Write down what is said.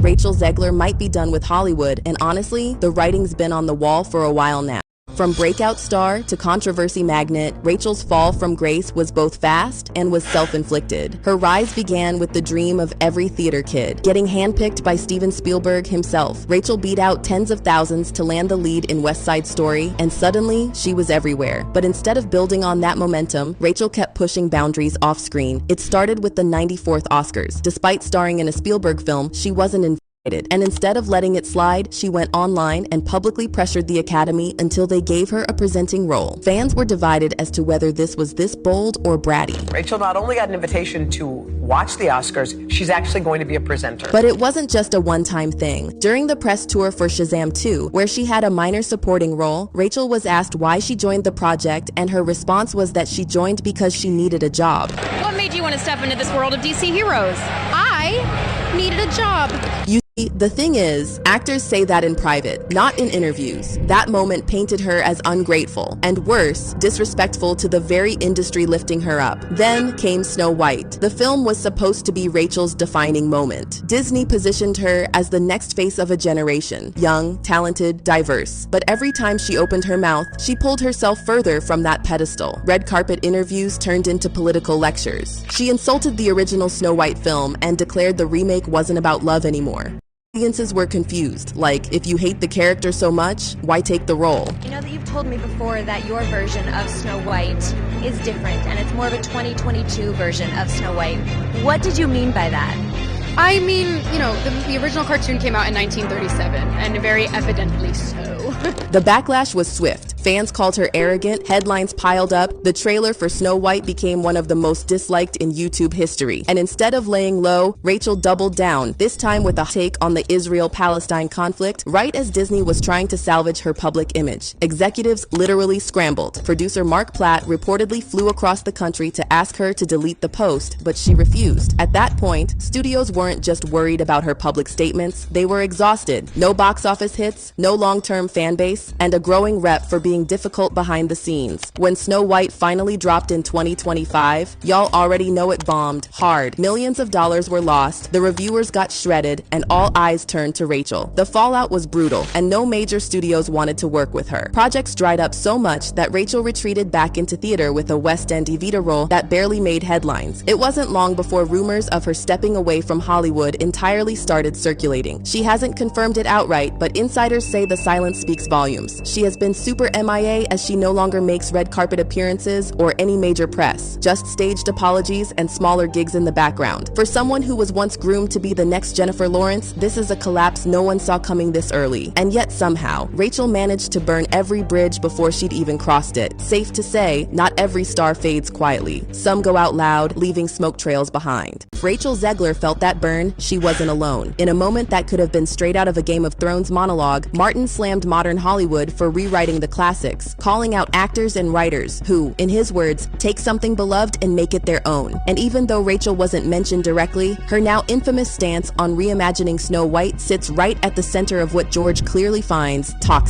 Rachel Zegler might be done with Hollywood, and honestly, the writing's been on the wall for a while now. From breakout star to controversy magnet, Rachel's fall from grace was both fast and was self-inflicted. Her rise began with the dream of every theater kid, getting handpicked by Steven Spielberg himself. Rachel beat out tens of thousands to land the lead in West Side Story, and suddenly, she was everywhere. But instead of building on that momentum, Rachel kept pushing boundaries off-screen. It started with the 94th Oscars. Despite starring in a Spielberg film, she wasn't invited. And instead of letting it slide, she went online and publicly pressured the Academy until they gave her a presenting role. Fans were divided as to whether this was this bold or bratty. Rachel not only got an invitation to watch the Oscars, she's actually going to be a presenter. But it wasn't just a one-time thing. During the press tour for Shazam 2, where she had a minor supporting role, Rachel was asked why she joined the project, and her response was that she joined because she needed a job. What made you want to step into this world of DC heroes? I needed a job. The thing is, actors say that in private, not in interviews. That moment painted her as ungrateful, and worse, disrespectful to the very industry lifting her up. Then came Snow White. The film was supposed to be Rachel's defining moment. Disney positioned her as the next face of a generation, young, talented, diverse. But every time she opened her mouth, she pulled herself further from that pedestal. Red carpet interviews turned into political lectures. She insulted the original Snow White film and declared the remake wasn't about love anymore. Audiences were confused, like, if you hate the character so much, why take the role? You know that you've told me before that your version of Snow White is different, and it's more of a 2022 version of Snow White. What did you mean by that? I mean, you know, the original cartoon came out in 1937, and very evidently so. The backlash was swift. Fans called her arrogant, headlines piled up, the trailer for Snow White became one of the most disliked in YouTube history. And instead of laying low, Rachel doubled down, this time with a take on the Israel-Palestine conflict, right as Disney was trying to salvage her public image. Executives literally scrambled. Producer Mark Platt reportedly flew across the country to ask her to delete the post, but she refused. At that point, studios weren't just worried about her public statements, they were exhausted. No box office hits, no long-term fan base, and a growing rep for being difficult behind the scenes. When Snow White finally dropped in 2025, y'all already know it bombed hard. Millions of dollars were lost, the reviewers got shredded, and all eyes turned to Rachel. The fallout was brutal, and no major studios wanted to work with her. Projects dried up so much that Rachel retreated back into theater with a West End Evita role that barely made headlines. It wasn't long before rumors of her stepping away from Hollywood entirely started circulating. She hasn't confirmed it outright, but insiders say the silence speaks volumes. She has been super MIA as she no longer makes red carpet appearances or any major press, just staged apologies and smaller gigs in the background. For someone who was once groomed to be the next Jennifer Lawrence, this is a collapse no one saw coming this early. And yet somehow, Rachel managed to burn every bridge before she'd even crossed it. Safe to say, not every star fades quietly. Some go out loud, leaving smoke trails behind. If Rachel Zegler felt that burn, she wasn't alone. In a moment that could have been straight out of a Game of Thrones monologue, Martin slammed modern Hollywood for rewriting the classics, calling out actors and writers who, in his words, take something beloved and make it their own. And even though Rachel wasn't mentioned directly, her now infamous stance on reimagining Snow White sits right at the center of what George clearly finds toxic.